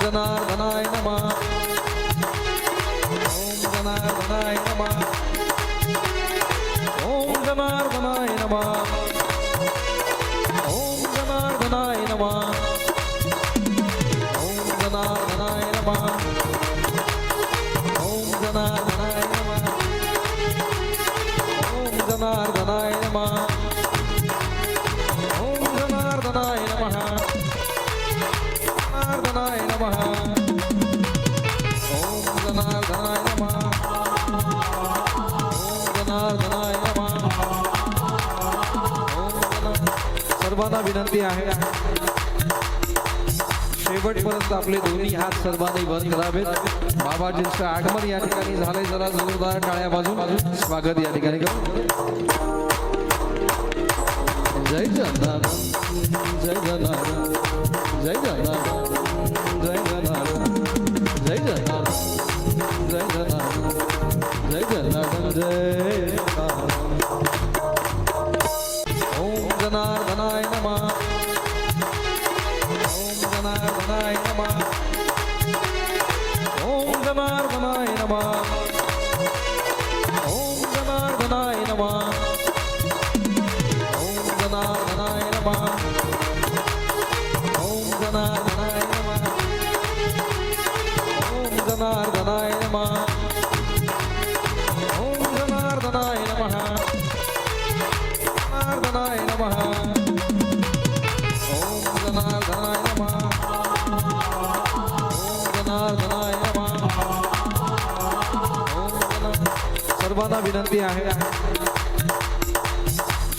जनार्दनाय नमः ओम जनार्दनाय नमः ओम जनार्दनाय नमः ओम जनार्दनाय नमः ओम जनार्दनाय नमः ओम जनार्दनाय नमः ओम जनार्दनाय नमः ओम जनार्दनाय नमः जनार्दनाय नमः ओम जनार्दनाय नमः ओम जनार्दनाय नमः ओम सर्वांना विनंती आहे शेवटपर्यंत आपले दोन्ही हात सर्वांनी वर करावेत बाबाजींचं आगमन या ठिकाणी झालंय जरा जोरदार टाळ्या वाजून स्वागत या ठिकाणी करू जय जगन्नाथ जय जगन्नाथ जय जगन्नाथ जय जगन्नाथ जय जगन्नाथ जय जगन्नाथ जय जगन्नाथ जय ओम जनार्दनाय नमः ओम जनार्दनाय नमः ओम जनार्दनाय नमः ओम जनार्दनाय नमः ओम जनार्दनाय नमः ओम जनार्दनाय नमः ओम जनार्दनाय नमः ओम जनार्दनाय नमः जनार्दनाय नमः ओम जनार्दनाय नमः ओम जनार्दनाय नमः सर्वांना विनंती आहे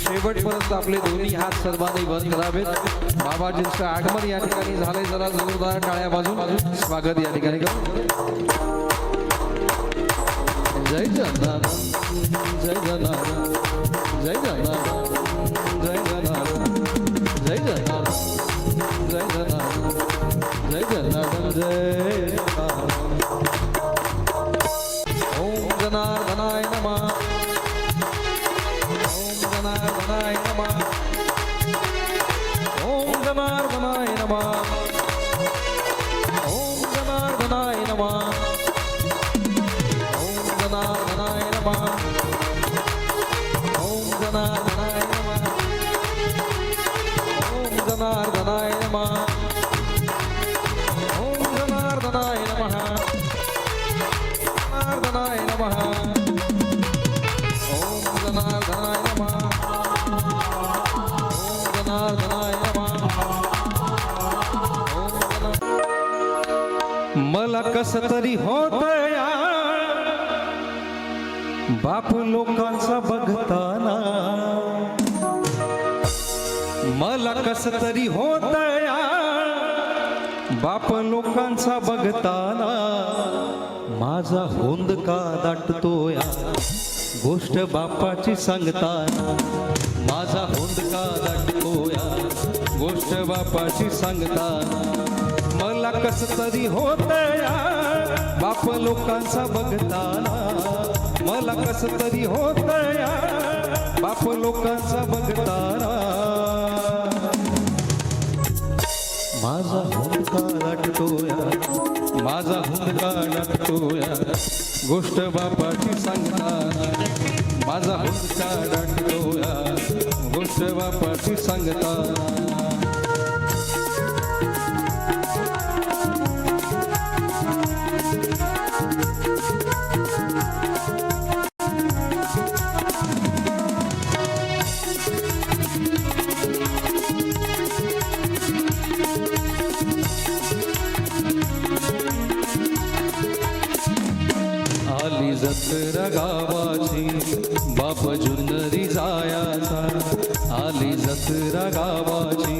शेवटपर्यंत आपले दोन्ही हात सर्वांनी वर करावेत बाबाजींचं आगमन या ठिकाणी झालंय जरा जोरदार टाळ्या वाजून स्वागत या ठिकाणी करू जय जगन्नाथ जय जगन्नाथ जय जगन्नाथ जय जगन्नाथ जय जगन्नाथ जय जगन्नाथ जय जगन्नाथ जय ओम जनार्दनाय नमः ओम जनार्दनाय नमः ओम जनार्दनाय नमः ओम जनार्दनाय नमः ओम जनार्दनाय नमः ओम जनार्दनाय नमः ओम जनार्दनाय नमः ओम जनार्दनाय नमः जनार्दनाय नमः ओम जनार्दनाय नमः ओम जनार्दनाय नमः मला कसं तरी होतया बाप लोकांचा बघताना मला कसं तरी होतया बाप लोकांचा बघताना माझा होंदका दाटतोया गोष्ट बापाची सांगताना माझा होंदका दाटतोया गोष्ट बापाची सांगताना मला कसं तरी होतया बाप लोकांचा बघताना मला कसं तरी होतया बाप लोकांचा बघताना माझा हुंदका दाटतोया माझा हुंदका दाटतोया गोष्ट बापाची सांगताना माझा हुंदका दाटतोया गोष्ट बापाची सांगताना आली जत्रा गावाची बाप जुन्नरी जायाचा आली जत्रा गावाची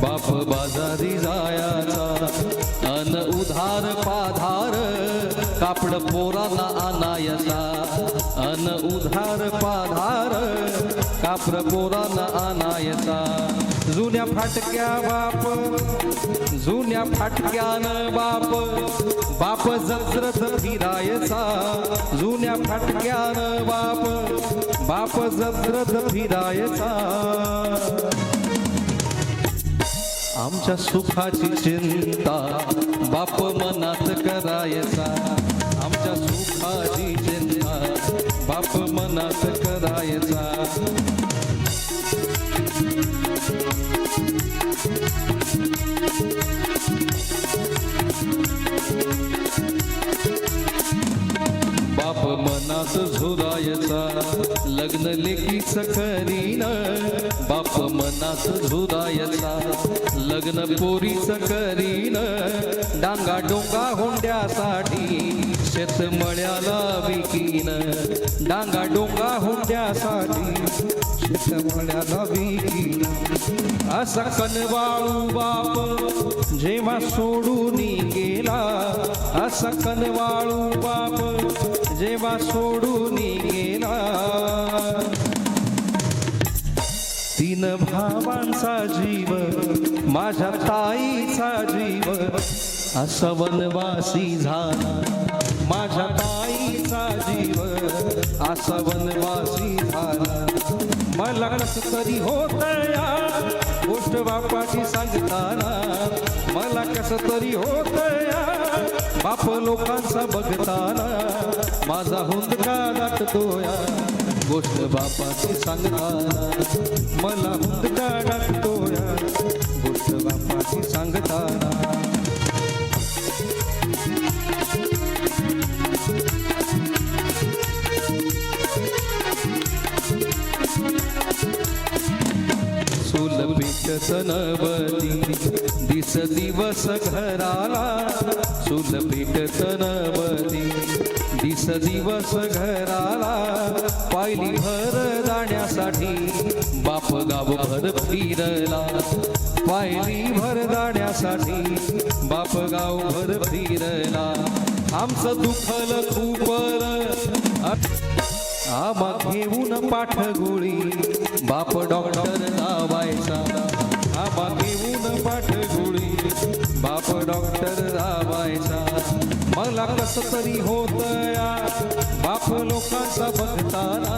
बाप बाजारी जायाचा अन उधार पाधार कापड पोरांना आणायचा अन उधार पाधार कापड पोरांना आणायचा जुन्या फाटक्या बाप जुन्या फाटक्यानं बाप बाप जत्रत फिरायचा जुन्या फाटक्यानं बाप जत्रत फिरायचा आमच्या सुखाची चिंता बाप मनात करायचा आमच्या सुखाची चिंता बाप मनात करायचा बाप मनात झुरायचा लग्न लेकीच करीन बाप मनात झुरायचा लग्न पोरीच करीन डांगा डोंगा हुंड्यासाठी शेत मळ्याला विकीन डांगा डोंगा हुंड्यासाठी शेत मळ्याला विकीन असा कनवाळू बाप जेव्हा सोडून गेला असा कनवाळू बाप जेव्हा सोडून गेला तीन भावांचा जीव माझ्या ताईचा जीव असा वनवासी झाला माझ्या ताईचा जीव असा वनवासी झाला मला कसं तरी होत या गोष्ट बापाची सांगताना मला कसं तरी होत या बाप लोकांचा बघताना माझा हुंदका गाठतोया गोष्ट बापाची सांगताना मला हुंदका गाठतोया गोष्ट बापाची सांगताना सुलपीठ तनवती दिस दिवस घराला सुलपीठ तनवती दिस दिवस घराला पायली भर जाण्यासाठी बाप गावभर फिरला पायली भर जाण्यासाठी बाप गावभर फिरला आमचं दुखल खूपर आम्हा घेऊन पाठगोळी बाप डॉक्टर लावायचा आम्हा घेऊन पाठगोळी बाप डॉक्टर लावायचा मला कसं तरी होत या बाप लोकांचा बघताना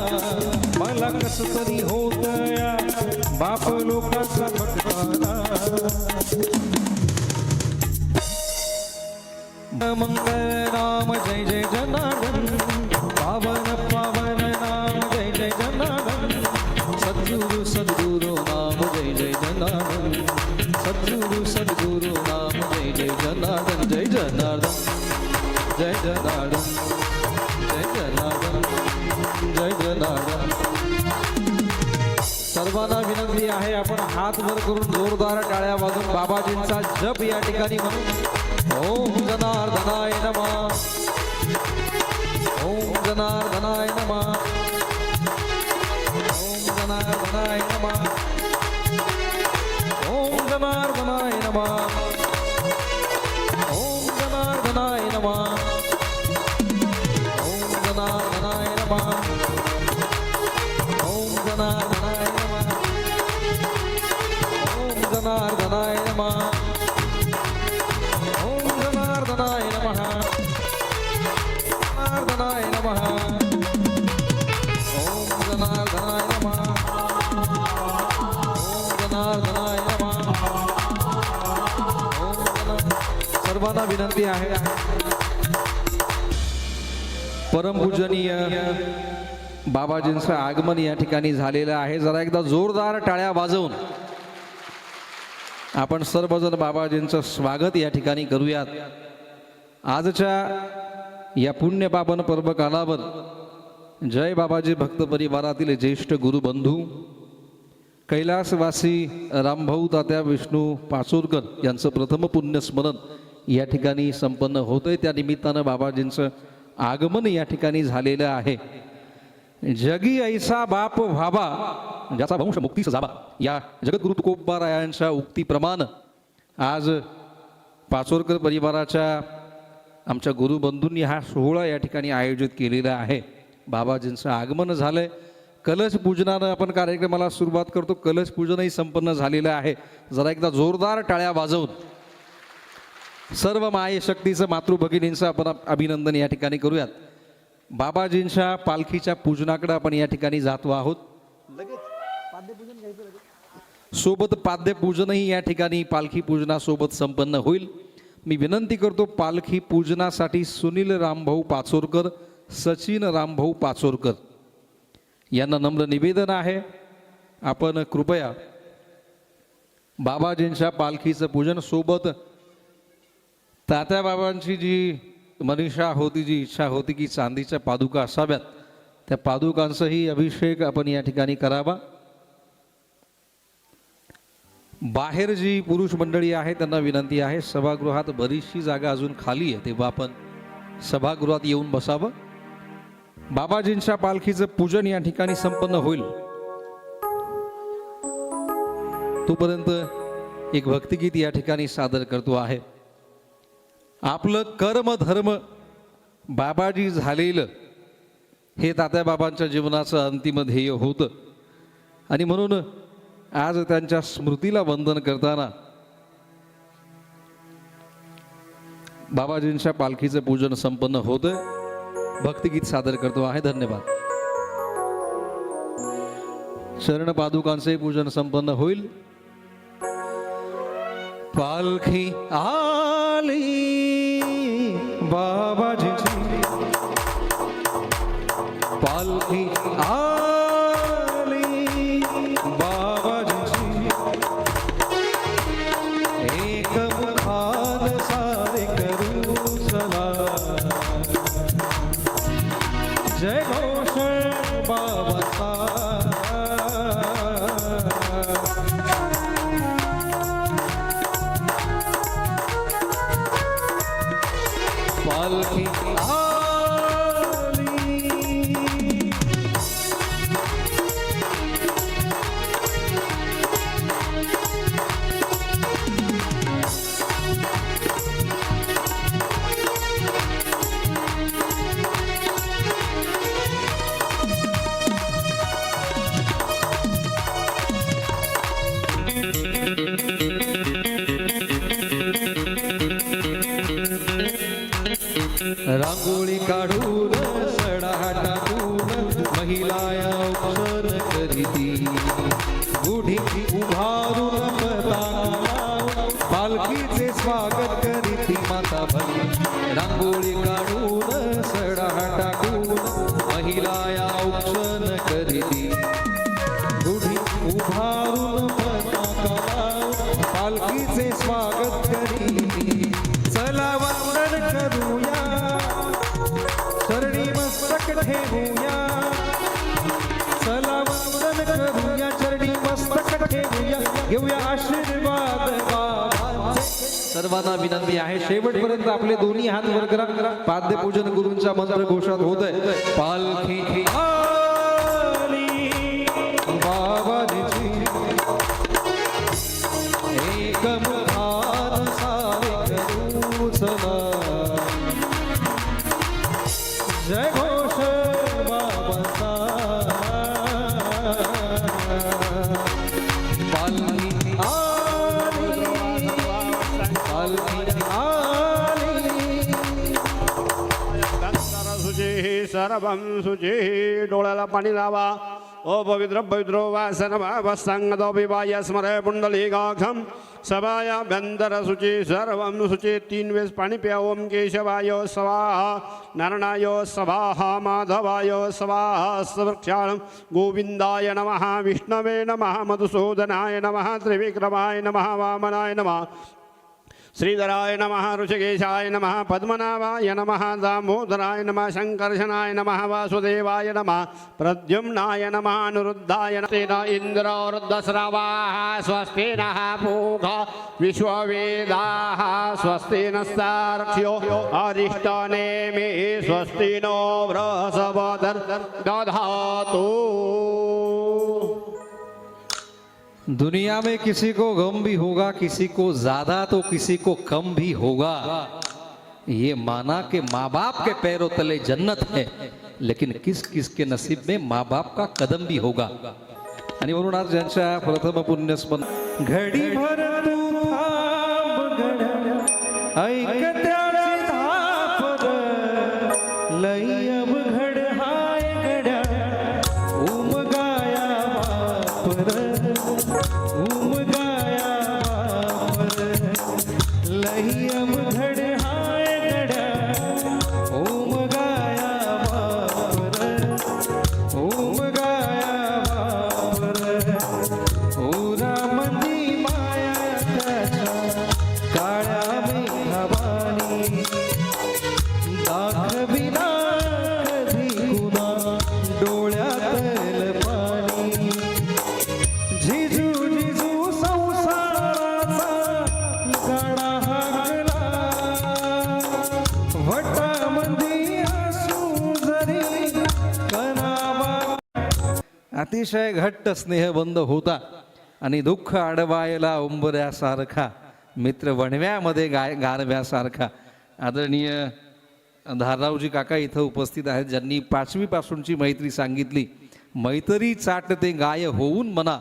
मला कसं तरी होत या बाप लोकांचा बघताना मंगल नाम जय जय जनार्दन पावन पावन नाम जय जय जनार्दन सद्गुरु सद्गुरु नाम जय जय जनार्दन सद्गुरु सद्गुरु नाम जय जय जनार्दन जय जनार्दन जय जनार्दन जय जनार्दन जय जनार्दन सर्वांना विनंती आहे आपण हात वर करून जोरदार टाळ्या वाजून बाबाजींचा जप या ठिकाणी म्हणून ओम जनार्दनाय नमः ओम जनार्दनाय नमः ओम जनार्दनाय नमः ओम जनार्दनाय नमः ओम जनार्दनाय नमः ओम जनार्दनाय नमः ओम जनार्दनाय नमः ओम जनार्दनाय नमः ओम जनार्दनाय नमः जनार्दनाय नमः ओम जनार्दनाय नमः ओम जनार्दनाय नमः सर्वांना विनंती आहे परमपूजनीय बाबाजींचं आगमन या ठिकाणी झालेलं आहे जरा एकदा जोरदार टाळ्या वाजवून आपण सर्वजण बाबाजींचं स्वागत या ठिकाणी करूयात आजच्या या पुण्य पावन पर्व कालावर जय बाबाजी भक्त परिवारातील ज्येष्ठ गुरुबंधू कैलासवासी रामभाऊ तात्या विष्णू पाचोरकर यांचं प्रथम पुण्यस्मरण या ठिकाणी संपन्न होतंय त्या निमित्तानं बाबाजींचं आगमन या ठिकाणी झालेलं आहे जगी ऐसा बाप व्हावा ज्याचा वंश मुक्तीस जावा या जगद्गुरु तुकोबारायांच्या उक्तीप्रमाणे आज पाचोरकर परिवाराच्या आमच्या गुरुबंधूंनी हा सोहळा या ठिकाणी आयोजित केलेला आहे बाबाजींचं आगमन झालंय कलश पूजनानं आपण कार्यक्रमाला सुरुवात करतो कलश पूजनही संपन्न झालेलं आहे जरा एकदा जोरदार टाळ्या वाजवून सर्व माये शक्तीचं मातृभगिनींचं आपण अभिनंदन या ठिकाणी करूयात बाबाजींच्या पालखीच्या पूजनाकडे आपण या ठिकाणी जातो आहोत सोबत पाद्यपूजनही या ठिकाणी पालखी पूजनासोबत संपन्न होईल मी विनंती करतो पालखी पूजनासाठी सुनील रामभाऊ पाचोरकर, सचिन रामभाऊ पाचोरकर यांना नम्र निवेदन आहे, आपण कृपया बाबाजींच्या पालखीचं पूजन सोबत तात्या बाबांची जी मनीषा होती, जी इच्छा होती की चांदीच्या पादुका असाव्यात, त्या पादुकांचाही अभिषेक आपण या ठिकाणी करावा। बाहेर जी पुरुष मंडळी आहे त्यांना विनंती आहे, सभागृहात बरीचशी जागा अजून खाली आहे, तेव्हा आपण सभागृहात येऊन बसावं। बाबाजींच्या पालखीचं पूजन या ठिकाणी संपन्न होईल तोपर्यंत एक भक्तिगीत या ठिकाणी सादर करतो आहे। आपलं कर्म धर्म बाबाजी झालेलं हे तात्या बाबांच्या जीवनाचं अंतिम ध्येय होतं आणि म्हणून आज त्यांच्या स्मृतीला वंदन करताना बाबाजींच्या पालखीचं पूजन संपन्न होतं। भक्तिगीत सादर करतो आहे। धन्यवाद। चरण पादुकांचे पूजन संपन्न होईल। पालखी आली बाबाजींची, पालखी आली बाबाजींची, एक मुखान सारे करू चला, जय घोष बाबाचा। पालखी रांगोळी काढून सडा टाकून महिलाया उपसन करीती, गुढी उभारून पताका पालखीचे स्वागत करीती माता भली। रांगोळी काढून सडा टाकून महिलाया उपसन करीती, गुढी उभारून पताका पालखीचे स्वागत करीती। चला वंदन करूया, चरणी मस्तक ठेवूया, चला वंदन करूया, चरणी मस्तक ठेवूया, घेऊया आशीर्वाद बाबांचे। सर्वांना विनंती आहे शेवटपर्यंत आपले दोन्ही हात वर करा। पाद्यपूजन गुरूंच्या मंत्र घोषात होत आहे। पालखी आली बाबाजींची, एक मुखान सारे करू चला, जय घोष बाबाचा। पालखी आली, पालखी आली। सुचे सर्वं सुचे, डोळ्याला पाणी लावा। ओ पवित्र पवित्र वासन वावसंगतो विवाय स्मरे पुंडलीकाक्षं, सभायाभ्यंतर शुचि सर्वं शुचि। 3 वेळेस पाणी प्या। ओम केशवाय स्वाहा, नारायणाय स्वाहा, माधवाय स्वाहा, सवृक्षाणं गोविंदाय नमः, विष्णवे नमः, मधुसूदनाय नमः, त्रिविक्रमाय नमः, वामनाय नमः, श्रीधराय नमः, ऋषिकेशाय नमः, पद्मनाभाय नमः, दामोदराय नमः, शंकर्षणाय नमः, वासुदेवाय नमः, प्रद्युम्नाय नमः, अनिरुद्धाय नमः। इंद्र रुद्रस्रवाः स्वस्ति नः पूषा विश्ववेदाः स्वस्ति नस्तार्क्ष्यो अरिष्टनेमि स्वस्ति नो बृहस्पतिर्दधातु। दुनिया में किसी को गम भी होगा, किसी को ज्यादा तो किसी को कम भी होगा। ये माना कि माँ बाप के पैरों तले जन्नत है, लेकिन किस किस के नसीब में माँ बाप का कदम भी होगा। आणि म्हणून आज ज्यांच्या प्रथम पुण्यस्मरण घडी भर तू थांब गड्या, ऐक त्याची धाप लई अवघड हाय गड्या, उमगाया बापर, उमगाया बापर लई अवघड अतिशय घट्ट स्नेहबंध होता आणि दुःख आडवायला उंबऱ्यासारखा मित्र वणव्यामध्ये गारव्यासारखा. आदरणीय धाररावजी काका इथं उपस्थित आहेत, ज्यांनी 5वी पासूनची मैत्री सांगितली. मैत्री चाटते गाय होऊन मना,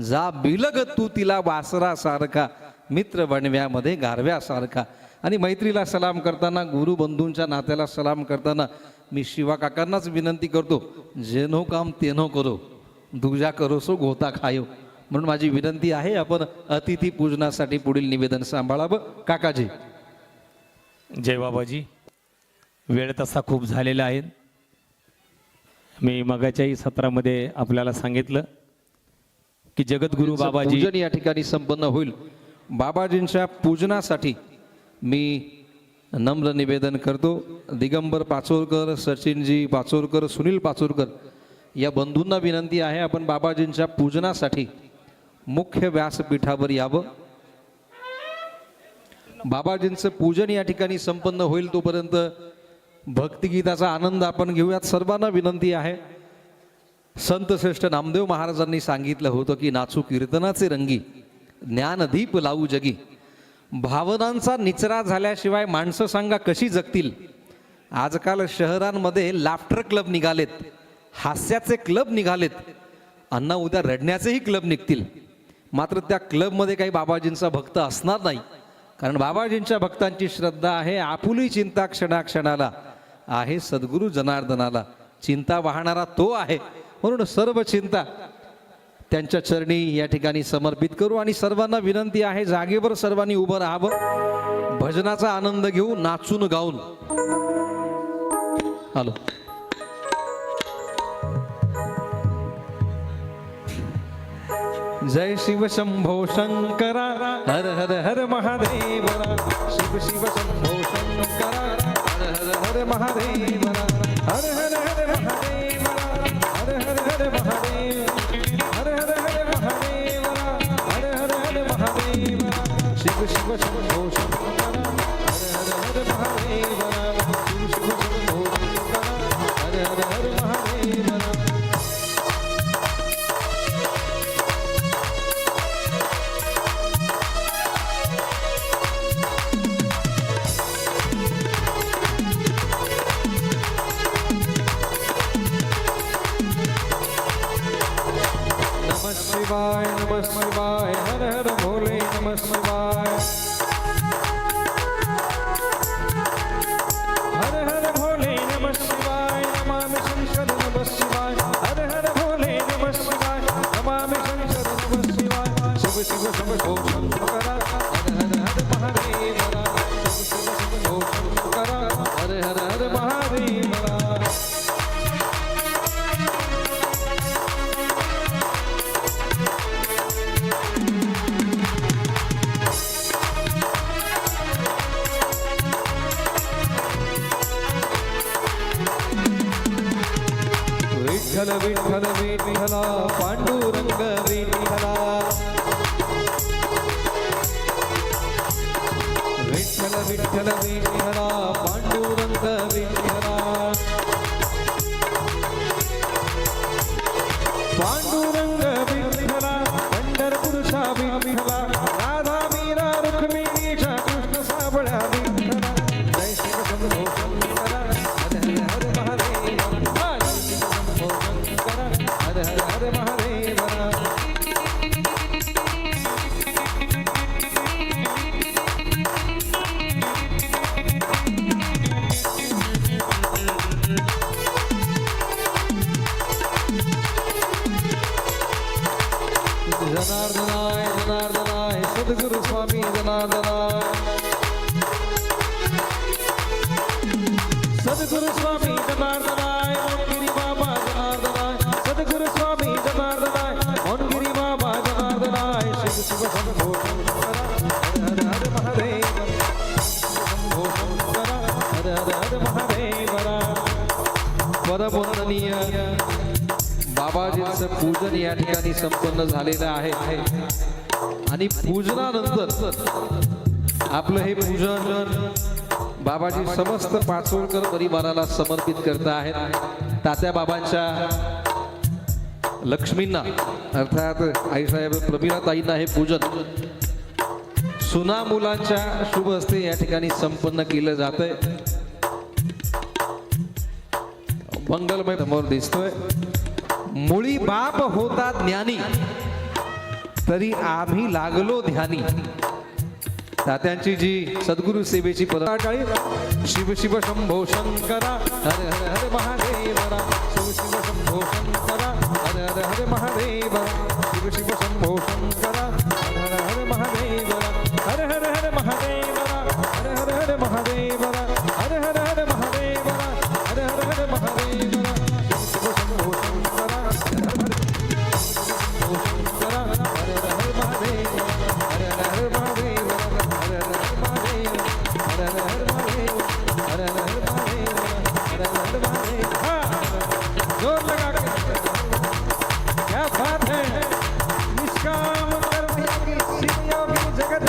जा बिलग तू तिला वासरासारखा, मित्र वणव्यामध्ये गारव्यासारखा. आणि मैत्रीला सलाम करताना, गुरुबंधूंच्या नात्याला सलाम करताना मी शिवा काकांनाच विनंती करतो, जेनो काम तेनो करो, दुजा करो सो गोता खायो. म्हणून माझी विनंती आहे, आपण अतिथी पूजनासाठी पुढील निवेदन सांभाळावं. काकाजी. जय बाबाजी. वेळ तसा खूप झालेला आहे. मी मगाच्याही सत्रामध्ये आपल्याला सांगितलं की जगद्गुरु बाबाजी पूजन या ठिकाणी संपन्न होईल. बाबाजींच्या पूजनासाठी मी नम्र निवेदन करतो. दिगंबर पाचोरकर, सचिनजी पाचोरकर, सुनील पाचोरकर या बंधूंना विनंती आहे, आपण बाबाजींच्या पूजनासाठी मुख्य व्यासपीठावर यावं. बाबाजींचं पूजन या ठिकाणी संपन्न होईल तोपर्यंत भक्तिगीताचा आनंद आपण घेऊयात. सर्वांना विनंती आहे, संत श्रेष्ठ नामदेव महाराजांनी सांगितलं होतं की नाचू कीर्तनाचे रंगी, ज्ञानदीप लावू जगी. भावनांचा निचरा झाल्याशिवाय माणसं सांगा कशी जगतील. आजकाल शहरांमध्ये लाफ्टर क्लब निघालेत, हास्याचे क्लब निघालेत, अण्णा उद्या रडण्याचेही क्लब निघतील. मात्र त्या क्लबमध्ये काही बाबाजींचा भक्त असणार नाही, कारण बाबाजींच्या भक्तांची श्रद्धा आहे आपुली चिंता क्षणाक्षणाला, आहे सद्गुरू जनार्दनाला. चिंता वाहणारा तो आहे, म्हणून सर्व चिंता त्यांच्या चरणी या ठिकाणी समर्पित करू. आणि सर्वांना विनंती आहे, जागेवर सर्वांनी उभं राहावं, भजनाचा आनंद घेऊ, नाचून गाऊन. हॅलो. जय शिव शंभो शंकरा, हर हर हर महादेव, शिव शिव शंभो शंकरा, हर हर हर महादेव, हर हर हर महादेव, हर हर हर महादेव, हर हर हर महादेव, हर हर हर महादेव, शिव शिव शंभो शंकरा, हर हर हर महादेव, शिव शिव शंभो शंकरा, हर हर हर महादेव. नमः शिवाय, हर हर भोले, नमः शिवाय, हर हर भोले, नमः शिवाय, नमामि शंकर, नमः शिवाय, हर हर भोले, नमः शिवाय, नमामि शंकर, नमः शिवाय, शिव शिव शंभो शंकरा, हर हर हर महादेव, शिव शिव शंभो शंकरा, हर हर हर महादेव. विठ्ठल विठ्ठल विठ्ठला, पांडुरंग विठ्ठला, विठ्ठल विठ्ठल विठ्ठला, पांडुरंग विठ्ठला, पांडुरंग विठ्ठला, पंढरपूरचा विठ्ठला, राधा मीरा रुक्मिणीच्या कृष्ण साबळ्या विठ्ठला. जय शिव शंभो शंकरा, हर हर हर महादेव, हर हर हर महादेव. जनार्दनाय जनार्दनाय, सद्गुरु स्वामी जनार्दनाय, सद्गुरु स्वामी जनार्दनाय, मोनगिरी बाबा जनार्दनाय, सद्गुरु स्वामी जनार्दनाय, मोनगिरी बाबा जनार्दनाय, शिव शिव शंभो शंकरा, हर हर हर महादेव, शंभो शंकरा, हर हर हर महादेव. परमवंदनीय बाबाजींचं पूजन या ठिकाणी संपन्न झालेलं आहे. आणि पूजनानंतर आपलं हे पूजन बाबाजी समस्त पाचोळकर परिवाराला समर्पित करत आहेत. तात्या बाबांच्या लक्ष्मींना अर्थात आईसाहेब प्रमिलाताईंना हे पूजन सुना मुलांच्या शुभ हस्ते या ठिकाणी संपन्न केलं जातंय. मंगलमय समोर दिसतोय. मुळी बाप होता ज्ञानी तरी आम्ही लागलो ध्यानी. तात्यांची जी सद्गुरु सेवेची परंपरा. शिव शिव शंभो शंकरा हरे हरे हरे महादेवरा. शिव शिव शंभो शंकरा हरे हरे हरे महादेवरा. शिव शिव शंभो शंकरा हरे हरे हरे महादेवरा. हरे हरे हरे महादेवरा. हरे हरे हरे महादेवरा. हरे हरे हरे महादेवरा. हरे हरे हरे महादेवरा. शिव शंभो शंकरा हरे हरे शंकरा हरे हरे महादेवरा. हरे हरे महादेवरा. हरे हरे महादेवरा. हरे हरे महादेवरा. हरे हरे महादेवरा. हरे हरे महादेवरा. जोर लगा के क्या बात है. निष्काम कर्म योगी शिव योगी जगत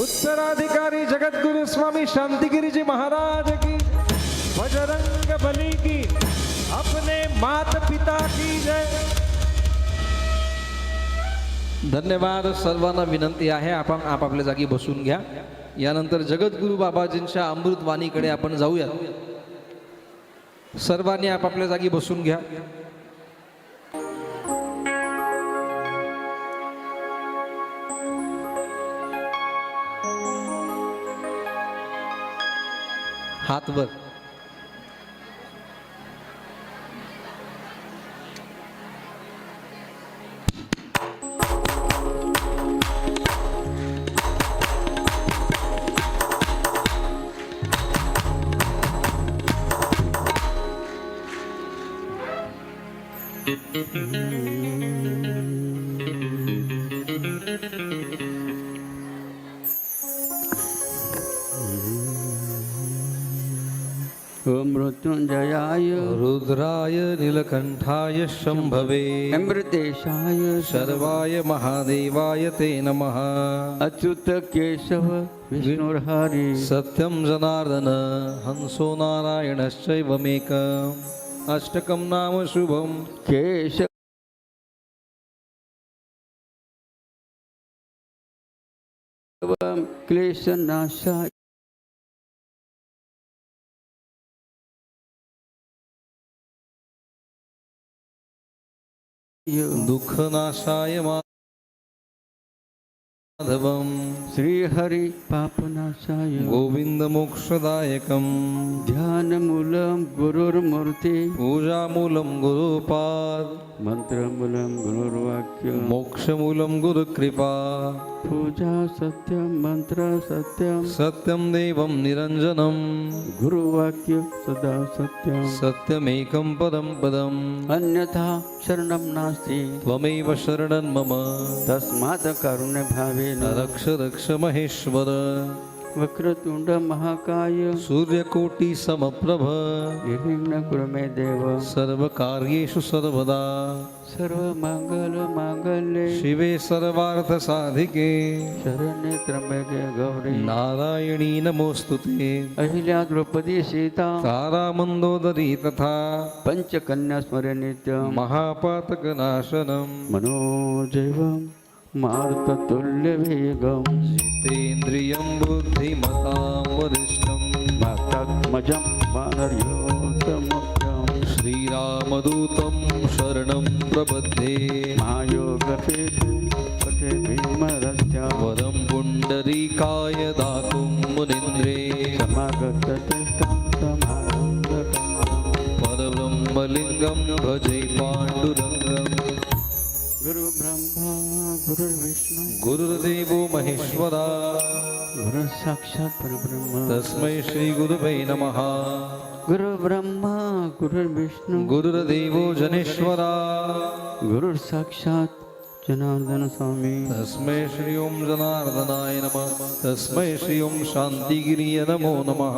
उत्तराधिकारी जगतगुरु स्वामी शांतिगिरी जी महाराज की. बजरंग बली की. अपने माता पिता की जय. धन्यवाद. सर्वांना विनंती आहे आपण आपापल्या जागी बसून घ्या. यानंतर जगद्गुरु बाबाजींच्या अमृतवाणीकडे आपण जाऊया. सर्वांनी आपापल्या जागी बसून घ्या. हात वर. ओम मृत्युंजयाय रुद्राय नीलकंठाय शंभवे अमृतेशाय सर्वाय महादेवाय ते नमः. अच्युत केशव विष्णुर्हरि सत्यं जनार्दन हंसो नारायणश्चैवमेकम्. अष्टकं नाम शुभं केशव क्लेशनाशाय दुःखनाशाय माधवं. श्रीहरि पापनाशाय गोविंद मोक्षदायकं. ध्यानमूलं गुरुर्मूर्ति पूजामूलं गुरुपाद. मंत्रमूलं गुरुर्वाक्य मोक्षमूलं गुरुकृपा. पूजा सत्यं मंत्र सत्यं सत्यं देवं निरञ्जनं. गुरुवाक्य सदा सत्यं सत्यमेकं पदं पदम्. अन्यथा शरणं नास्ति त्वमेव शरणं मम. तस्मात् कारुण्य भावेन रक्ष रक्ष महेश्वर. वक्रतुंड महाकाय सूर्यकोटि समप्रभ. निर्विघ्न कुरु मे देव सर्वकार्येषु सर्वदा. सर्वमंगल मांगल्ये शिवे सर्वार्थसाधिके शरण्ये त्र्यंबके गौरी नारायणी नमोस्तुते. अहिल्या द्रौपदी सीता तारा मंदोदरी तथा पंचकन्या स्मरे नित्यं महापातकनाशनं. मनोजैवं मारुततुल्यवेगं जितेन्द्रियं बुद्धिमतां वरिष्ठं. भक्तात्मजं वानर्योत्तमं श्रीरामदूतं शरणं प्रपद्ये. महायोगपीठे भीमरस्या वरं पुण्डरीकाय दातुं मुनीन्द्रे. परब्रह्मलिङ्गं भजे पाण्डुरङ्गम्. गुरु ब्रह्मा गुरुर्विष्णु गुरुर्देवो महेश्वरा. गुरु साक्षात् परब्रह्म तस्मै श्रीगुरुवे नमः. गुरु ब्रह्मा गुरुर्विष्णु गुरुर्देवो जनेश्वरा. गुरु साक्षात् जनार्दन स्वामी तस्मै श्री ओं जनार्दनाय नमः. तस्मै श्री ओं शान्तिगिरिय नमो नमः.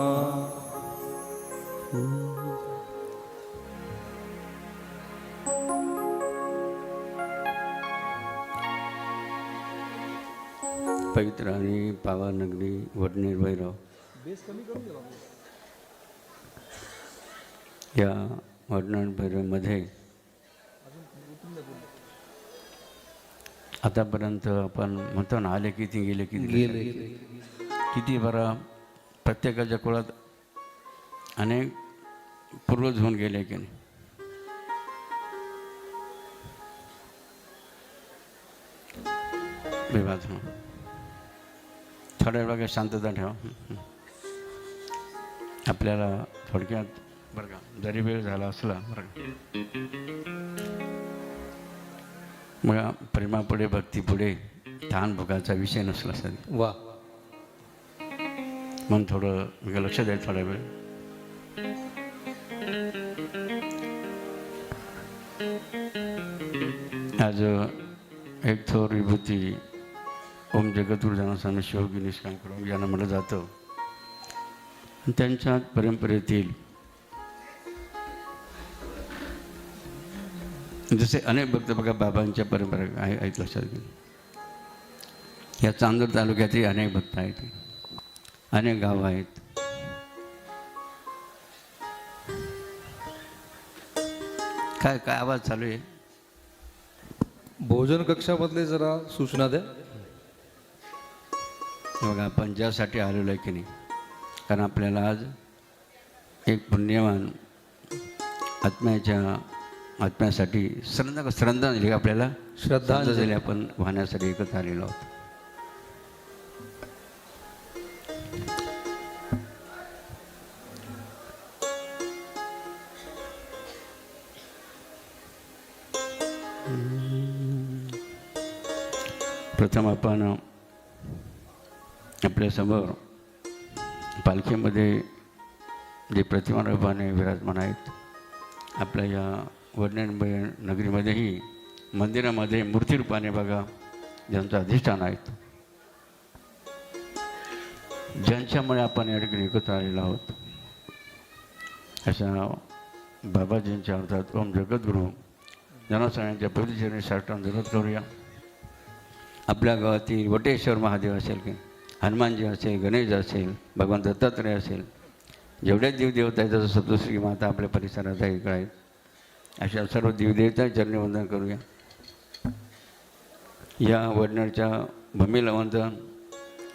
पवित्र आणि पावानगरी वडनेर भैरव या वडनेरमध्ये आतापर्यंत आपण म्हणतो ना, आले किती गेले किती गेले किती बरं प्रत्येकाच्या कुळात अनेक पूर्वज होऊन गेले की नाही. विवाद थोड्या वेळा शांतता ठेवा. आपल्याला थोडक्यात बरं का, जरी वेळ झाला असला बरं का, मग प्रेमापुढे भक्तीपुढे तहान भुकाचा विषय नसला सध्या. वा म्हणून थोडं लक्ष द्यायचं थोडा वेळ. आज एक थोर विभूती ओम जगद्गुरु ज्ञानस्वामी शिवयोगी निष्काम यांना म्हटलं जातं. त्यांच्या परंपरेतील जसे अनेक भक्त बघा बाबांच्या परंपरा आहेत लक्षात घेऊन. या चांदूर तालुक्यातही अनेक भक्त आहेत, अनेक गावं आहेत. काय काय आवाज चालू आहे? भोजन कक्षामधले जरा सूचना द्या. बघा आपण ज्यासाठी आलेलो आहे की नाही, कारण आपल्याला आज एक पुण्यवान आत्म्यासाठी श्रद्धांजली आपल्याला श्रद्धांजली आपण वाहण्यासाठी एकत्र आलेलो आहोत. प्रथम आपण आपल्यासमोर पालखीमध्ये जे प्रतिमा रूपाने विराजमान आहेत, आपल्या या वडनेर नगरीमध्येही मंदिरामध्ये मूर्ती रूपाने बघा ज्यांचं अधिष्ठान आहेत, ज्यांच्यामुळे आपण या ठिकाणी एकत्र आलेलो आहोत, अशा बाबाजींच्या अर्थात ओम जगद्गुरु ज्ञानस्वामींच्या पवित्रचरणी साष्टांग दंडवत करूया. आपल्या गावातील वटेश्वर महादेव असेल की हनुमानजी असेल, गणेश असेल, भगवान दत्तात्रय असेल, जेवढ्या देवदेवता आहेत जसं सप्तश्री माता आपल्या परिसरात इकडे आहेत, अशा सर्व देवदेवता चरणी वंदन करूया. या वडनेरच्या भूमीला वंदन,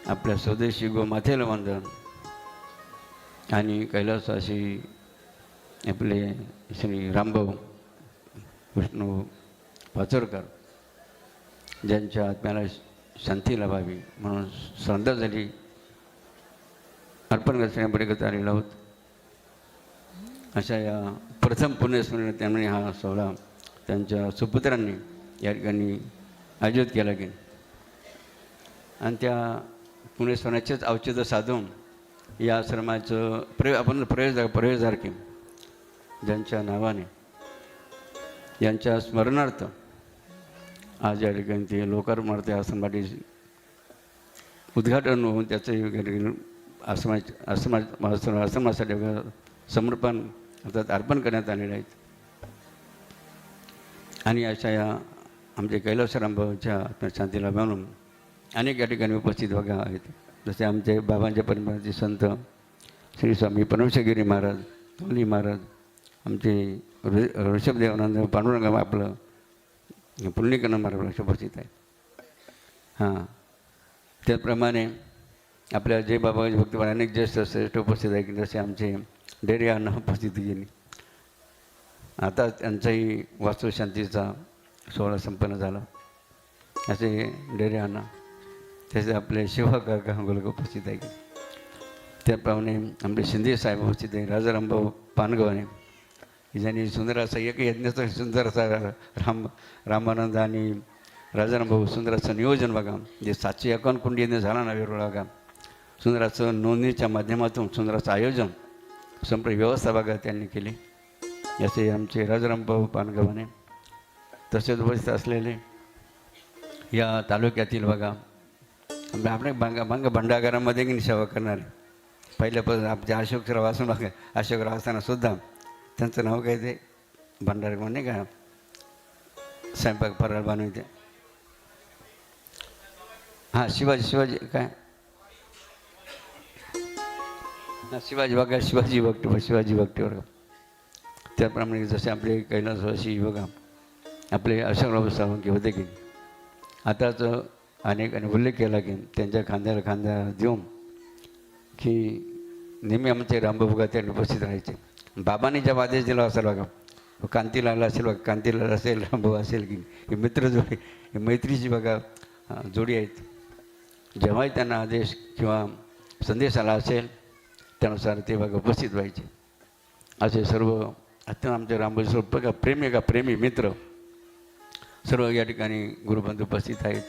आपल्या स्वदेशी गोमातेला वंदन आणि कैलासवासी आपले श्री रामभाऊ विष्णू पाचोरकर ज्यांच्या आत्म्याला शांती लाभावी म्हणून श्रद्धांजली अर्पण करण्यापर्यंत आलेलो आहोत. अशा या प्रथम पुण्यस्मरण त्यांनी हा सोहळा त्यांच्या सुपुत्रांनी या ठिकाणी आयोजित केला की, आणि त्या पुण्यस्मरणाचेच औचित्य साधून या आश्रमाचं आपण प्रवेशद्वार की ज्यांच्या नावाने यांच्या स्मरणार्थ आज या ठिकाणी ते लोकार्पणार्थ आश्रमासाठी उद्घाटन होऊन त्याचं आश्रमासाठी समर्पण अर्थात अर्पण करण्यात आलेले आहेत. आणि अशा या आमचे कैलासरामभाऊच्या शांतीला म्हणून अनेक या ठिकाणी उपस्थित बघा आहेत. जसे आमचे बाबांच्या परंपरेचे संत श्री स्वामी परमेश्वरगिरी महाराज, तोली महाराज, आमचे ऋषभदेवानंद पांडुरंग आपलं पुण्यकर्ण महाराज उपस्थित आहेत. हां, त्याचप्रमाणे आपल्या जय बाबाजी भक्तवान अनेक ज्येष्ठ श्रेष्ठ उपस्थित आहे की जसे आमचे डेरे अण्णा उपस्थित गेली. आता त्यांचाही वास्तुशांतीचा सोहळा संपन्न झाला. असे डेरे अण्णा, त्याचे आपले शिवा काका गोलक उपस्थित आहे की त्याप्रमाणे आपले शिंदे साहेब उपस्थित आहे, राजारामभाऊ पानगवाने ज्यांनी सुंदर असा एक यज्ञाचं सुंदर असा रामानंद आणि राजारामभाऊ सुंदर असं नियोजन बघा, जे 751 कुंडीने झाला ना वेरूळ बघा, सुंदर असं नोंदणीच्या माध्यमातून सुंदर असं आयोजन संपूर्ण व्यवस्था बघा त्यांनी केली. जसे आमचे राजारामभाऊ पानगवाने तसेच उपस्थित असलेले या तालुक्यातील बघा आपल्या बांगा भंडागारामध्ये की सेवा करणारे पहिल्यापासून आमचे अशोकराव असून बघा, अशोकराव असताना सुद्धा त्यांचं नाव काय ते भंडार म्हणे का स्वयंपाक फराळ बनवते. हां, शिवाजी काय हां शिवाजी बघा, शिवाजी भक्ती बघा. त्याप्रमाणे जसे आपले कैलासवासी बघा आपले अशोकराव साळुंखे होते की आताच अनेकांनी उल्लेख केला की त्यांच्या खांद्याला खांदा देऊन की नेहमी आमचे रामभाऊ बघा त्यांनी उपस्थित राहायचे. बाबांनी जेव्हा आदेश दिला असेल बघा कांतीलाल असेल बघा कांतीलाल असेल रामभाऊ असेल की ही मित्रजोडी ही मैत्रीची बघा जोडी आहेत. जेव्हाही त्यांना आदेश किंवा संदेश आला असेल त्यानुसार ते बघा उपस्थित व्हायचे. असे सर्व अत्यंत आमचे रामभाऊ स्वरूप बघा प्रेमी का प्रेमी मित्र सर्व या ठिकाणी गुरुबंधू उपस्थित आहेत.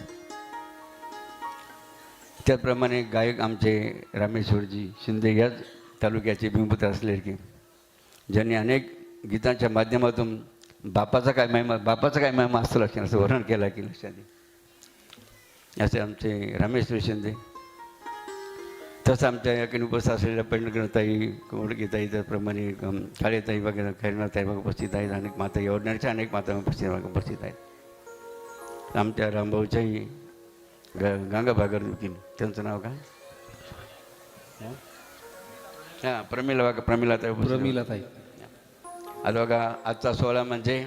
त्याचप्रमाणे गायक आमचे रामेश्वरजी शिंदे याच तालुक्याचे भूमिपुत्र असले की ज्यांनी अनेक गीतांच्या माध्यमातून बापाचा काय महिमा असतो लक्षात असं वर्णन केला की लक्षात असे आमचे रामेश्वर शिंदे. तसं आमच्या याकडे उपस्थित असलेल्या पंढरताई कोडगीताई त्याचप्रमाणे काळेताई वगैरे खैरनाताई बघा उपस्थित आहेत. अनेक माता योजनाच्या अनेक माता उपस्थित आहेत. आमच्या रामभाऊच्याही गांगाभागर दुखीन त्यांचं नाव काय हां प्रमिलाताई प्रमिलाताई. आता बघा आजचा सोहळा म्हणजे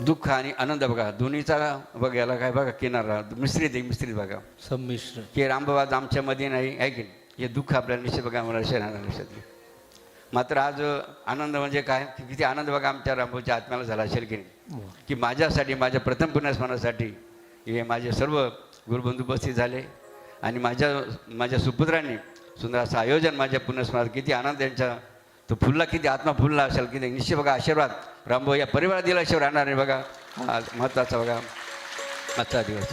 दुःख आणि आनंद बघा दोन्हीचा बघायला काय बघा किनारा मिश्रित बघा संमिश्र की रामबाबा आमच्यामध्ये नाही आहे की हे दुःख आपल्याला निश्चित बघा मला शहराला लक्षात. मात्र आज आनंद म्हणजे काय की किती आनंद बघा आमच्या रामभाऊच्या आत्म्याला झाला असेल की नाही की माझ्यासाठी माझ्या प्रथम पुण्यस्मरणासाठी हे माझे सर्व गुरुबंधू उपस्थित झाले आणि माझ्या सुपुत्रांनी सुंदर असं आयोजन माझ्या पुण्यस्मरणात किती आनंद त्यांच्या तो फुलला किती आत्मा फुलला असेल की निश्चित बघा आशीर्वाद रामभाऊ या परिवारात दिल्याशिवाय राहणार नाही बघा. हा महत्त्वाचा बघा आजचा दिवस.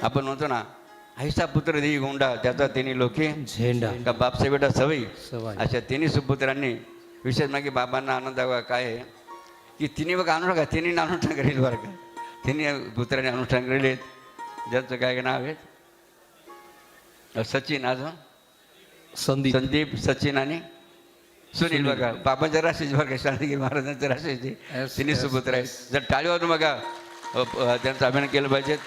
आपण म्हणतो ना ऐसा पुत्र देई गोंडा त्याचा तिन्ही लोके झेंडा का बापसे बेटा सवयी सवाई. अशा तिन्ही सुपुत्रांनी विशेष म्हणजे बाबांना आनंद बघा काय आहे की तिन्ही बघा आणून बघा तिन्ही अनुष्ठान करेल बरं का तिन्ही पुत्रांनी अनुष्ठान करेल. ज्यांचं काय नाव आहे सचिन अजून संदीप सचिन आणि सुनील बघा बाबांच्या राशीचे बघा शाळगी महाराजांच्या राशीचे तिन्ही सुपुत्र आहेत. जर टाळीवरून बघा त्यांचं अभिनय केलं पाहिजेत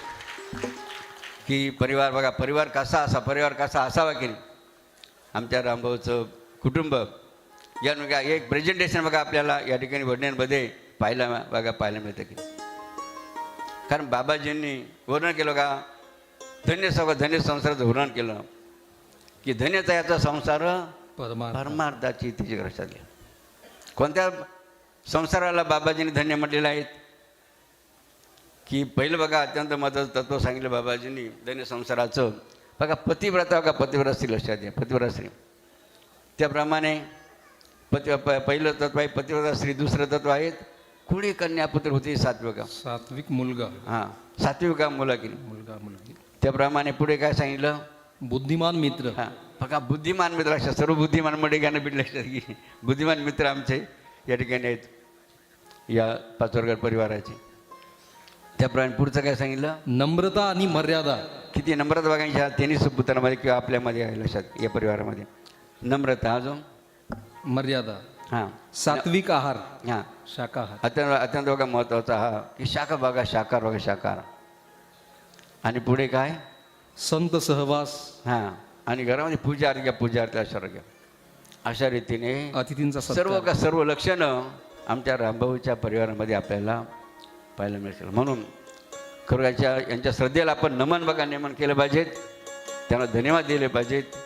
की परिवार बघा परिवार कसा असावा की आमच्या रामभाऊचं कुटुंब या बघा एक प्रेझेंटेशन बघा आपल्याला या ठिकाणी वडण्यांमध्ये पाहायला मिळतं की कारण बाबाजींनी वर्णन केलं का धन्य संसाराचं वर्णन केलं की धन्यता याचा संसार परमार्थाची तिची लक्षात घ्या. कोणत्या संसाराला बाबाजींनी धन्य म्हटलेलं आहेत की पहिलं बघा अत्यंत महत्त्वाचं तत्व सांगितलं बाबाजींनी धन्य संसाराचं बघा पतिव्रता स्त्री लक्षात घ्या पतिव्रता स्त्री. त्याप्रमाणे पहिलं तत्व आहे पतिव्रता स्त्री. दुसरं तत्व आहेत कुळी कन्या पुत्र होती सात्विक मुलगा हां सात्विका मुलगा मुलगी. त्याप्रमाणे पुढे काय सांगितलं बुद्धिमान मित्र. हां बघा बुद्धिमान मित्र लक्षात सर्व बुद्धिमान मध्ये गाणं बीट लक्षात की बुद्धिमान मित्र आमचे या ठिकाणी आहेत या पाचोरगड परिवाराचे. त्याप्रमाणे पुढचं काय सांगितलं नम्रता आणि मर्यादा. किती नम्रता बघा ह्या तिन्ही सुपुत्रांमध्ये किंवा आपल्यामध्ये आहे लक्षात या परिवारामध्ये नम्रता अजून मर्यादा. हां सात्विक आहार हां शाकाहार. अत्यंत बघा महत्त्वाचा हा की शाकार आणि पुढे काय संत सहवास. हां आणि घरामध्ये पूजा अर्घ्य अशा रीतीने अतिथींचा सर्व लक्षणं आमच्या रामभाऊच्या परिवारामध्ये आपल्याला पाहायला मिळतील. म्हणून खरं यांच्या श्रद्धेला आपण नेमन केलं पाहिजेत. त्यांना धन्यवाद दिले पाहिजेत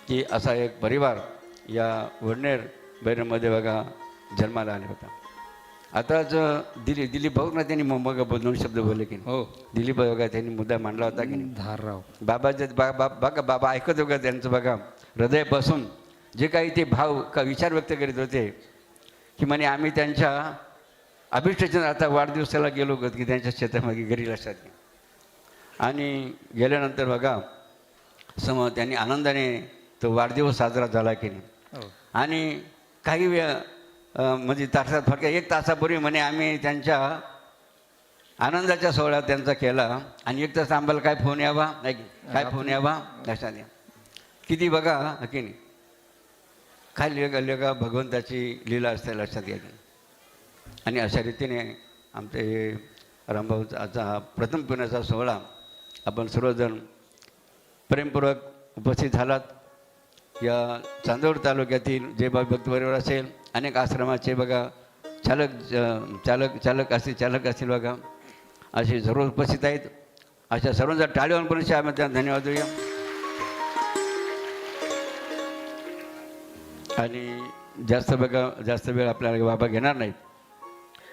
की असा एक परिवार या वडनेर बैरमध्ये बघा जन्माला आला होता. आताच दिलीप भाऊ ना त्यांनी मग दोन शब्द बोलले की हो दिलीप बघा त्यांनी मुद्दा मांडला होता की धारराव बाबाचे बाबा ऐकत बघा त्यांचं बघा हृदयापासून जे काही ते भाव का विचार व्यक्त करीत होते की म्हणे आम्ही त्यांच्या अभिष्टचंद्र आता वाढदिवसाला गेलो की त्यांच्या शेतामध्ये घरी लक्षात आणि गेल्यानंतर बघा त्यांनी आनंदाने तो वाढदिवस साजरा झाला की नाही. आणि काही वेळ म्हणजे तासात फक्त 1 तासापूर्वी म्हणे आम्ही त्यांच्या आनंदाच्या सोहळा त्यांचा केला आणि 1 तास आम्हाला काय फोन यावा लक्षात घ्या किती बघा की नाही काय लेगा भगवंताची लीला असते लक्षात घ्या की. आणि अशा रीतीने आमचे रामभाऊचा हा प्रथम पुण्याचा सोहळा आपण सर्वजण प्रेमपूर्वक उपस्थित झालात. या चांदवड तालुक्यातील जे भक्त परिवार असेल, अनेक आश्रमाचे बघा चालक असतील बघा, असे सर्व उपस्थित आहेत. अशा सर्वांचा टाळी पण आम्ही त्यांना धन्यवाद देऊया. आणि जास्त वेळ आपल्याला बाबा घेणार नाहीत.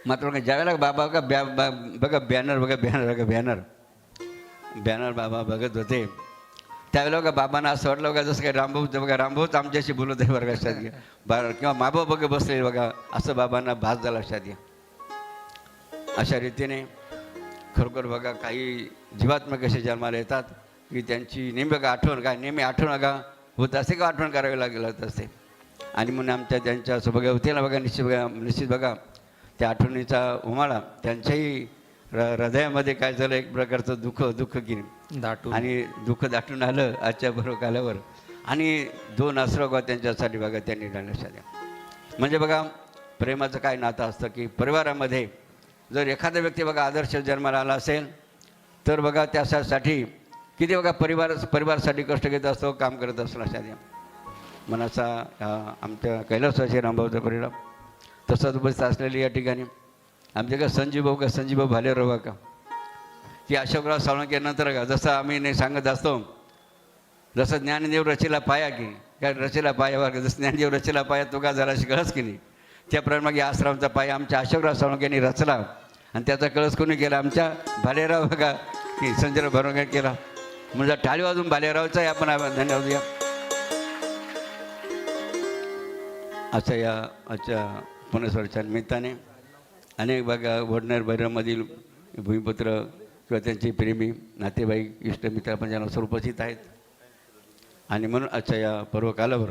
मात्र बघा ज्यावेळेला बाबा बघा बॅनर बाबा बघत होते, त्यावेळेला बघा बाबांना असं वाटलं बघा जसं काही रामभाऊच आमच्याशी बोलत आहे बरं लक्षात घ्या. किंवा माबा बघा बसले बघा, असं बाबांना भास झाला लक्षात घ्या. अशा रीतीने खरोखर बघा काही जीवात्मा कसे जन्माला येतात की त्यांची नेहमी आठवण बघा होत असते का आठवण करावी लागत असते. आणि म्हणून आमच्या त्यांच्या बघा होते ना बघा निश्चित बघा त्या आठवणीचा उमाळा त्यांच्याही हृदयामध्ये काय झालं, एक प्रकारचं दुःख की दाटून आणि दुःख दाटून आलं आजच्या बरोबर कालावर. आणि 2 आश्रय त्यांच्यासाठी बघा त्यांनी लक्षात द्या. म्हणजे बघा प्रेमाचं काय नातं असतं की परिवारामध्ये जर एखादा व्यक्ती बघा आदर्श जन्माला आला असेल तर बघा त्यासाठी किती बघा परिवारासाठी कष्ट घेत असतो, काम करत असतो लक्षात द्या. मनाचा आमच्या कैलासवासी रामभाऊचा परिणाम तसंच उपस्थित असलेली या ठिकाणी आमचे का संजीव भालेराव का की अशोकराव साळुंकेनंतर का जसं आम्ही नाही सांगत असतो, जसं ज्ञानदेव रचेला पाया की काय रचेला पायावर जसं ज्ञानदेव रचेला पाया तो का जरा कळस की नाही, त्याप्रमाणे आश्रमचा पाया आमच्या अशोकराव साळुंके यांनी रचला आणि त्याचा कळस कोणी केला, आमच्या भालेराव का की संजयराव भरवणे केला. म्हणजे टाळी वाजून भालेरावचाही आपण धन्यवाद द्या. असं या आजच्या पुणेश्वरच्या निमित्ताने अनेक बघा वडनेर भैरवमधील भूमिपुत्र किंवा त्यांचे प्रेमी नातेवाईक इष्टमित्र आपण ज्यांना उपस्थित आहेत. आणि म्हणून आजच्या या पर्वकालावर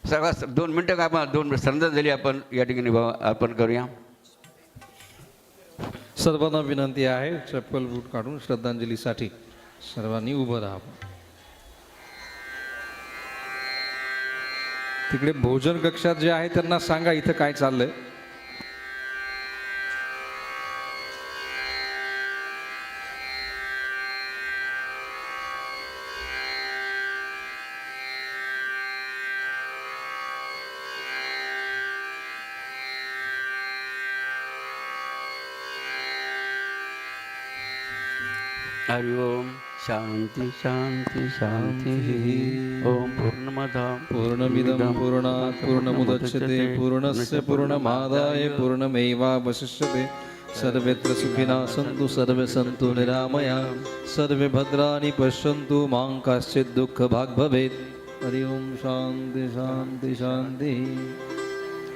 सर्वात 2 मिनटं आपण 2 श्रद्धांजली आपण या ठिकाणी अर्पण करूया. सर्वांना विनंती आहे चप्पल बूट काढून श्रद्धांजलीसाठी सर्वांनी उभं राहावं. तिकडे भोजन कक्षात जे आहे त्यांना सांगा इथं काय चाललंय. हरि ओम शांती शांती शांती. ओम पूर्णमदा पूर्णमिदं पूर्णात् पूर्णमुदच्यते पूर्णस्य पूर्णमादाय पूर्णमेवावशिष्यते. सर्वत्र सुखिनः सन्तु सर्वे सन्तु निरामया सर्वे भद्राणि पश्यन्तु मां कश्चित् दुःखभाग् भवेत्. हरि ओम शांती शांती शांती.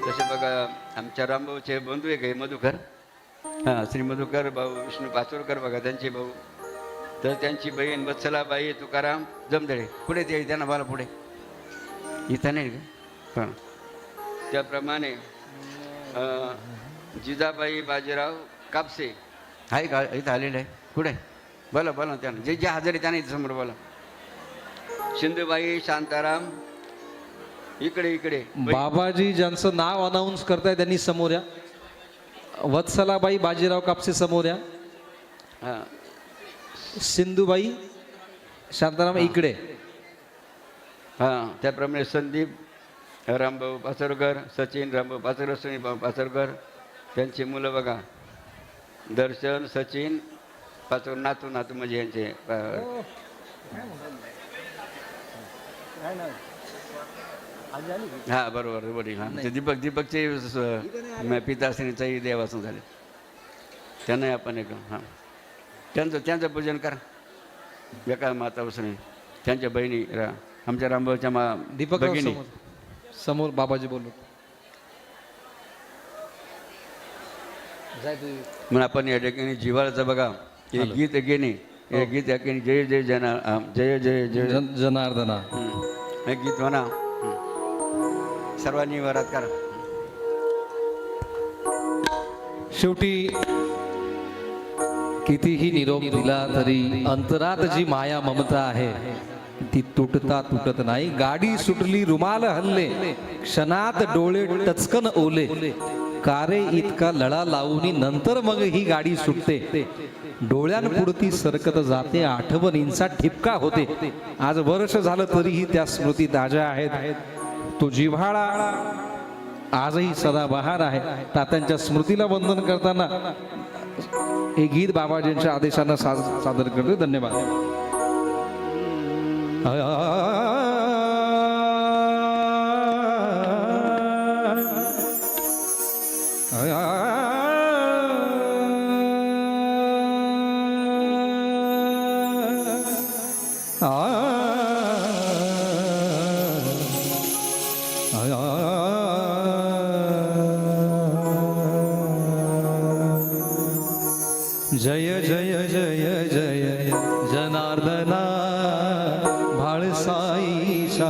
तसे बघा आमच्या रामभाऊचे बंधू आहे काही मधुकर, हां श्री मधुकर भाऊ विष्णू पाचोरकर बघा त्यांचे भाऊ, तर त्यांची बहीण वत्सलाबाई तुकाराम जमदळे पुढे ते त्यांना मला पुढे इथं नाही का. हां त्याप्रमाणे जिजाबाई बाजीराव कापसे आहे का इथं आलेलं आहे पुढे बोला त्यांना जे हजर आहे त्यांना इथं समोर बोला. सिंधुबाई शांताराम इकडे बाबाजी ज्यांचं नाव अनाऊन्स करताय त्यांनी समोर या. वत्सलाबाई बाजीराव कापसे समोर या. हां सिंधुबाई शांताराम इकडे. हां त्याप्रमाणे संदीप रामभाऊ पाचोरकर, सचिन रामभाऊ पाचोरकर, सुनील पाचोरकर त्यांची मुलं बघा दर्शन सचिन पाचोर नातू म्हणजे यांचे हां बरोबर वडील. हां ते दीपकचे पिताश्रीचाही देवासन झाले त्यांनाही आपण एक हां त्यांचं पूजन करा. बेकार माता उसने त्यांच्या बहिणी आमच्या रामभाऊच्या दीपक भगिनी समोर बाबाजी बोलू. म्हणून आपण या ठिकाणी जिव्हाळ्याचं बघा हे गीत घेणे हे गीत याठिकाणी जय जय जय जय जय जनार्दना हे गीत म्हणा सर्वांनी वरात करा. शेवटी कितीही निरोप दिला तरी अंतरात जी माया ममता आहे ती तुटत नाही. गाडी सुटली रुमाल हल्ले क्षणात डोळे टचकन ओले कारे इतका लळा लावून नंतर मग ही गाडी सुटते. डोळ्यांपुढती सरकत जाते, आठवणींचा ठिपका होते. आज वर्ष झालं तरीही त्या स्मृती ताज्या आहेत. तो जिव्हाळा आजही सदाबहार आहे. तात्यांच्या स्मृतीला वंदन करताना हे गीत बाबाजींच्या आदेशानं सादर करतो. धन्यवाद. जय जय जय जय जनार्दना, भाळसाईचा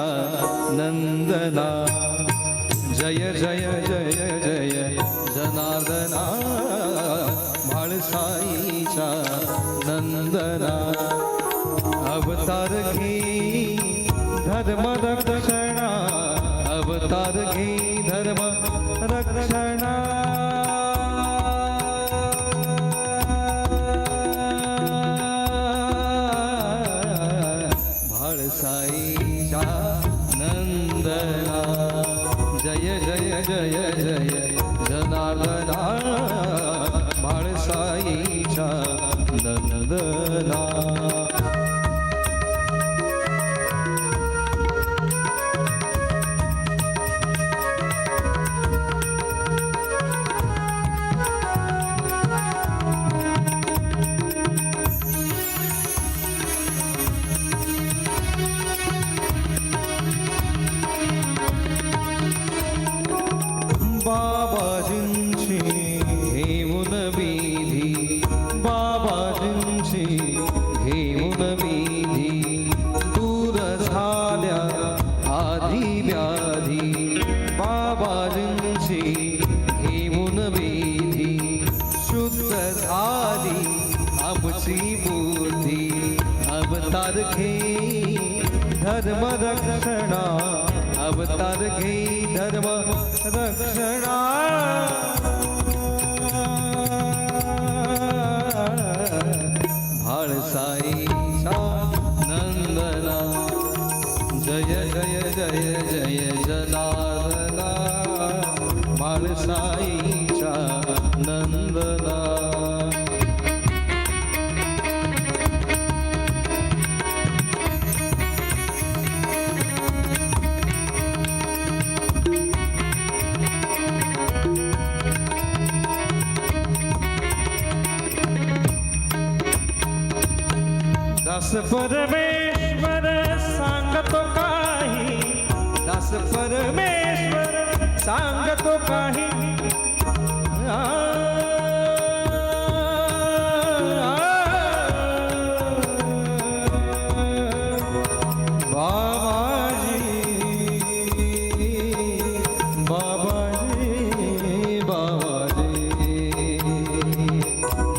नंदना. जय जय जय जय जनार्दना, भाळसाईचा नंदना. अवतार घे धर्म रक्षणा, अवतार घे धर्म रक्षणा. भाळसाईचा नंदना. जय जय जय जय जनार्दना, भाळसाईचा नंदना. बाबाजींची घेऊन विधी, बाबाजींची घेऊन विधी. दूर झाल्या आधी व्याधी, बाबाजींची घेऊन विधी. शुद्ध झाली आमची बुद्धी, अवतार घे धर्म रक्षणा, अवतार घे धर्म रक्षणा. भाळसाईचा नंदना. जय जय जय जय जनार्दना, भाळसाईचा नंदना. दास परमेश्वर सांगतो काही, दास परमेश्वर सांगतो काही. बाबाजी बाबाजी बाबाजी.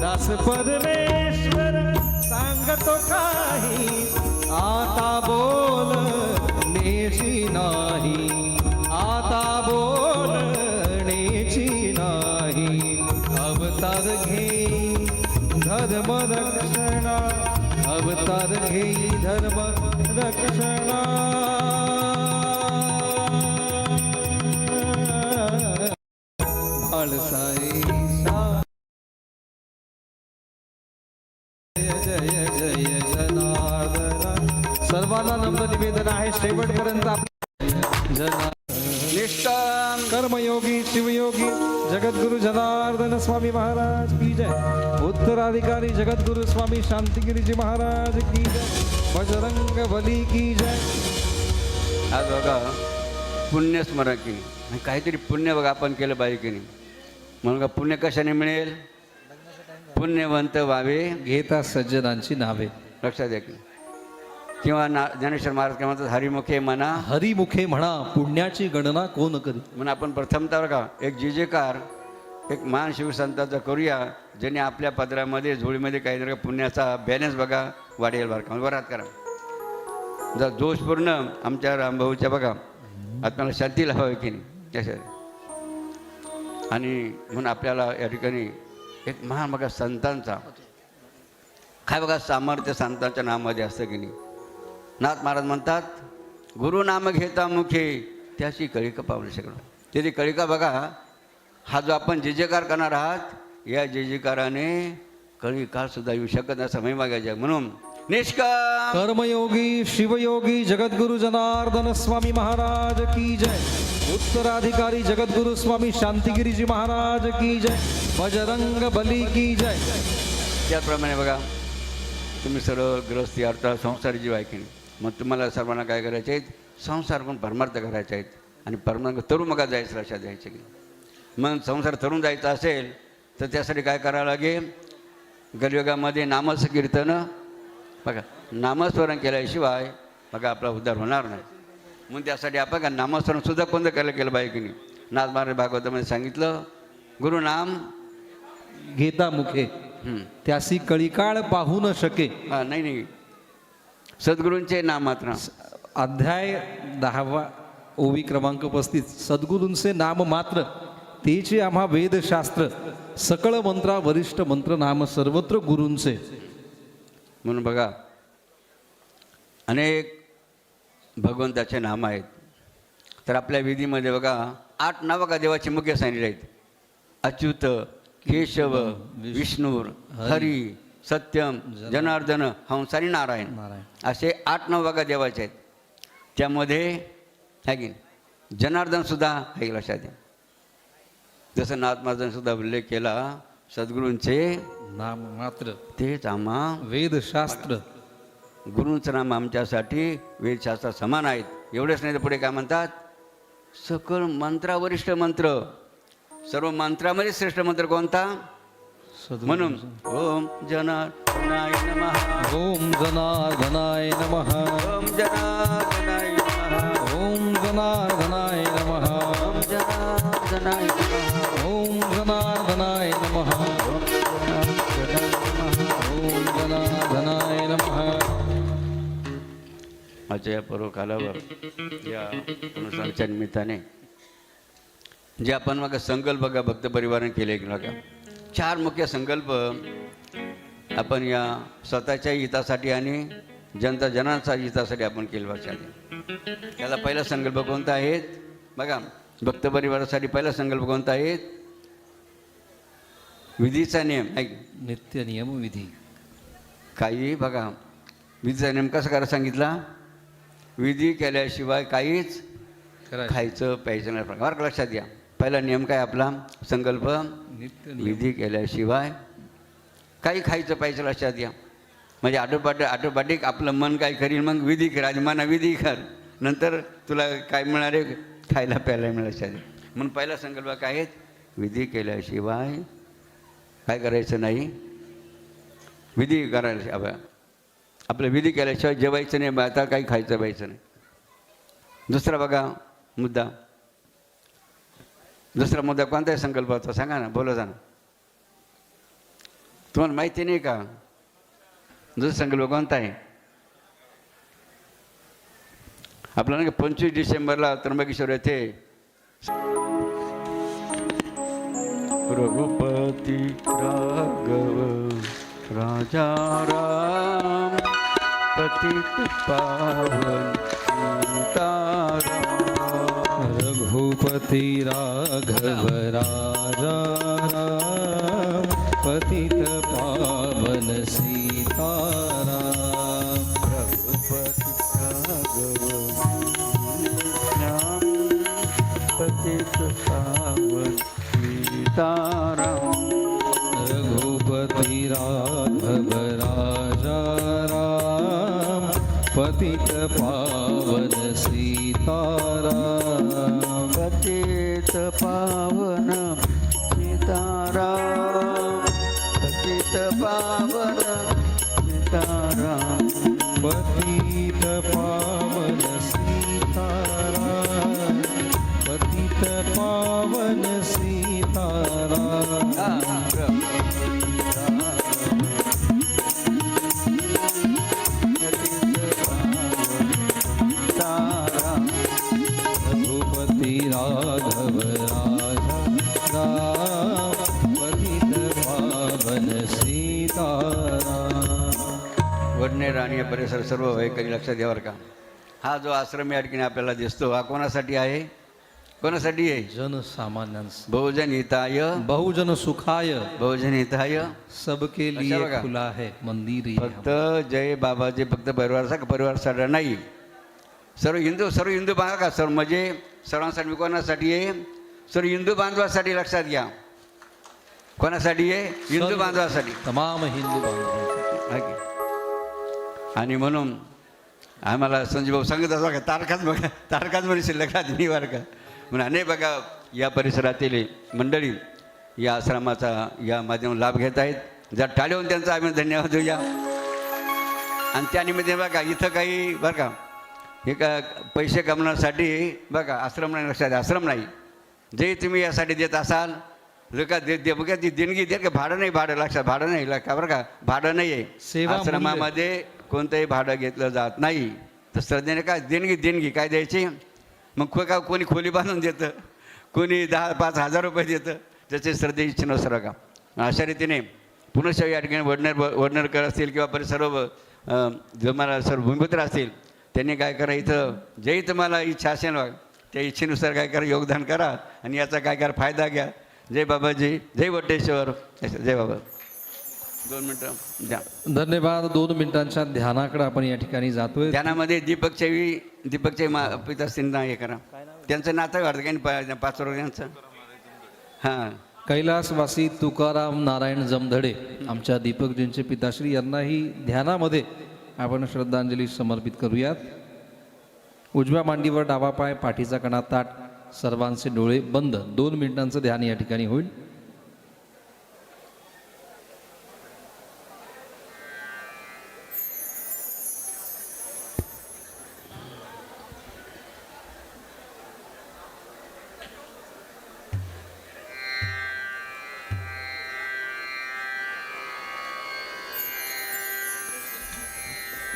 दास परमेश्वर सांगतो काही, आता बोल नेची नाही, आता बोलण्याची नाही. अवतार घे धर्म रक्षणा, अवतार घे धर्म रक्षणा. भाळसाईचा जय जय जनार्दना. सर्वांना नम्र निवेदन आहे, शेवटपर्यंत निष्काम कर्मयोगी शिवयोगी जगद्गुरु जनार्दन स्वामी महाराज की जय. उत्तराधिकारी जगद्गुरु स्वामी शांतिगिरीजी महाराज की जय. बजरंग बली की जय. आज बघा पुण्यस्मरण की काहीतरी पुण्य बघा आपण केलं पाहिजे की नाही. म्हणून का पुण्य कशाने मिळेल? पुण्यवंत व्हावे घेता सज्जनांची नावे. लक्षात द्या की. किंवा ज्ञानेश्वर महाराज काय म्हणतात, हरिमुखे म्हणा हरिमुखे म्हणा पुण्याची गणना कोण करी. म्हणून आपण प्रथमतः बघा एक जिजेकार एक महान शिवसंताचा करूया, ज्याने आपल्या पदरामध्ये झोळीमध्ये काहीतरी पुण्याचा बॅलन्स बघा वाढेल. बरं का वरात करा. जर जोशपूर्ण आमच्या रामभाऊच्या बघा आत्म्याला शांतीला हवं की नाही त्यासाठी. आणि म्हणून आपल्याला या ठिकाणी एक महान बघा संतांचा काय बघा सामर्थ्य संतांच्या नामामध्ये असतं की नाही. नाथ महाराज म्हणतात गुरु नाम घेता मुखे त्याची कळिका पावलं शकणं. त्याची कळिका बघा, हा जो आपण जे जयकार करणार आहात या जे जयकाराने कळिकाळ सुद्धा येऊ शकत नाही असं महिमा घ्यायच्या. म्हणून निष्काम कर्मयोगी शिवयोगी जगद्गुरु जनार्दन स्वामी महाराज की जय. उत्तराधिकारी जगद्गुरु स्वामी शांतिगिरीजी महाराज की जय. बजरंग बली की जय. त्याप्रमाणे बघा तुम्ही सर्व गृहस्थी अर्थात संसारी जीव आहे की नाही. मग तुम्हाला सर्वांना काय करायचे आहेत, संसार पण परमार्थ करायचे आहेत आणि परमार्थ तरुण मग जायचं लक्षात द्यायचे की. मग संसार तरुण जायचा असेल तर त्यासाठी काय करावं लागेल, कलियुगामध्ये नामच कीर्तन बघा नामस्मरण केल्याशिवाय बघा आपला उद्धार होणार नाही. म्हणून त्यासाठी आपण का नामस्मरण सुद्धा कोणतं करायला केलं पाहिजे की नाही. नाथ महाराज भागवतामध्ये सांगितलं गुरुनाम घेता मुखे त्यासी कळिकाळ पाहू न शके. हां नाही सद्गुरूंचे नाम मात्र. अध्याय 10 ओवी क्रमांक 35. सद्गुरूंचे नाम मात्र तेचे आम्हा वेदशास्त्र सकळ मंत्रा वरिष्ठ मंत्र नाम सर्वत्र गुरूंचे. म्हणून बघा अनेक भगवंताचे नाम आहेत. तर आपल्या विधीमध्ये बघा 8 नावं का देवाची मुख्य सांगितले आहेत. अच्युत, केशव, विष्णू, हरी, सत्यम, जनार्दन, हंस आणि नारायण असे 8 नाव बघा देवाचे आहेत. त्यामध्ये आहे की जनार्दन सुद्धा आहे लक्षात द्या. जसं नाथ महाराजांनी सुद्धा उल्लेख केला सद्गुरूंचे नाम मात्र तेच आम्हा वेदशास्त्र. गुरूंचं नाम आमच्यासाठी वेदशास्त्र समान आहेत. एवढंच नाही तर पुढे काय म्हणतात, सकळ मंत्रावरिष्ठ मंत्र. सर्व मंत्रामध्ये श्रेष्ठ मंत्र कोणता, म्हणून ओम जनार्दनाय नमः, ओम जनार्दनाय नमः, ओम जनार्दनाय नमः, ओम जनार्दनाय नमः, ओम जनार्दनाय नमः, ओम जनार्दनाय नमः, ओम जनार्दनाय नमः. आजच्या या पर्व कालावर या अनुसारच्या निमित्ताने जे आपण मग संकल्प बघा भक्त परिवाराने केले बघा 4 मुख्य संकल्प आपण या स्वतःच्या हितासाठी आणि जनांच्या हितासाठी आपण केले लक्षात. त्याला पहिला संकल्प कोणता आहे बघा, भक्त परिवारासाठी पहिला संकल्प कोणता आहे, विधीचा नियम. नित्य नियम विधी. काही बघा विधीचा नियम कसा करायला सांगितला, विधी केल्याशिवाय काहीच खायचं प्यायचं नाही. बरं लक्षात घ्या. पहिला नियम काय आपला संकल्प, नित्य विधी केल्याशिवाय काही खायचं प्यायचं लक्षात घ्या. म्हणजे ऑटोमॅटिक आपलं मन काय करील, मग विधी कर, आधी मना विधी कर, नंतर तुला काय मिळणार आहे, खायला प्यायला मिळालं लक्षात घ्या. म्हणून पहिला संकल्प काय आहे, विधी केल्याशिवाय काय करायचं नाही, विधी करायला आपलं विधी केल्याशिवाय जेवायचं नाही, आता काही खायचं प्यायचं नाही. दुसरा बघा मुद्दा, दुसरा मुद्दा कोणताही संकल्प होता सांगा ना, बोला जा ना. तुम्हाला माहिती नाही का दुसरा संकल्प कोणता आहे आपला नाही का 25 डिसेंबरला त्र्यंबकेश्वर येथे रघुपती राघव राजा राम पतित पावन सीताराम. रघुपति राघव राजा राम पतित पावन सीताराम. रघुपति राघव राम पतित पावन सीताराम. रघुपति राघव राजा राम पतित पावन सीताराम. पतित पावन सीताराम, पतित पावन सीताराम, पतित पावन सीताराम, पतित पावन सीताराम. रघुपति राघव राजा राम पतित पावन सीताराम. वडनेर आणि या परिसर सर्व भाविकांनी लक्षात घ्यावर का हा जो आश्रम या ठिकाणी आपल्याला दिसतो हा कोणासाठी आहे कोणासाठी आहे जनसामान्यांस बहुजन हिताय बहुजन सुखाय बहुजन हिताय सबके अशा लिए बघा. खुला है मंदिर ये फक्त जय बाबाजी फक्त परिवारासाठी नाही सर्व हिंदू बांधा का सर्व म्हणजे सर्वांसाठी कोणासाठी आहे सर्व हिंदू बांधवासाठी लक्षात घ्या कोणासाठी आहे हिंदू बांधवासाठी तमाम हिंदू बांधवांसाठी. आहे की? आणि म्हणून आम्हाला संजय भाऊ सांगत असं बघा तारखाच म्हणे शिल्लक राहते नाही बरं का म्हणून अनेक बघा या परिसरातील मंडळी या आश्रमाचा या माध्यमातून लाभ घेत आहेत जर टाळेहून त्यांचा आम्ही धन्यवाद देऊया आणि त्यानिमित्त बघा इथं काही बरं का हे का पैसे कमवण्यासाठी बघा आश्रम नाही लक्षात आश्रम नाही जे तुम्ही यासाठी देत असाल जर का दे बघा ती देणगी देत का भाडं नाही भाडं लक्षात भाडं नाही का बरं का भाडं नाही आहे सेवा आश्रमामध्ये कोणतंही भाडं घेतलं जात नाही तर श्रद्धेने काय देणगी काय द्यायची मग का कोणी खोली बांधून देतं कोणी 5,000 रुपये देतं त्याचे श्रद्धे इच्छेनुसार का अशा रीतीने पुनश्च या ठिकाणी वडनेरकर असतील किंवा परिसर जमाला सर्व भूमिपुत्र असतील त्यांनी काय करा इथं जेही तुम्हाला इच्छा असेल त्या इच्छेनुसार काय करा योगदान करा आणि याचा काय करा फायदा घ्या जय बाबाजी जय वटेश्वर जय बाबा 2 मिनटं द्या धन्यवाद 2 मिनिटांच्या ध्यानाकडे आपण या ठिकाणी जातोय ध्यानामध्ये दीपकचे पिताश्रींना हे करा त्यांचं नातं वाटतं काही 5 वर्षांचं हां कैलासवासी तुकाराम नारायण जमधडे आमच्या दीपकजींचे पिताश्री यांनाही ध्यानामध्ये आपण श्रद्धांजली समर्पित करूयात. उजव्या मांडीवर डावा पाय पाठीचा कणा ताट सर्वांचे डोळे बंद 2 मिनिटांचं ध्यान या ठिकाणी होईल.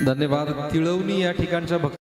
धन्यवाद. तिळवणी या ठिकाणच्या भक्त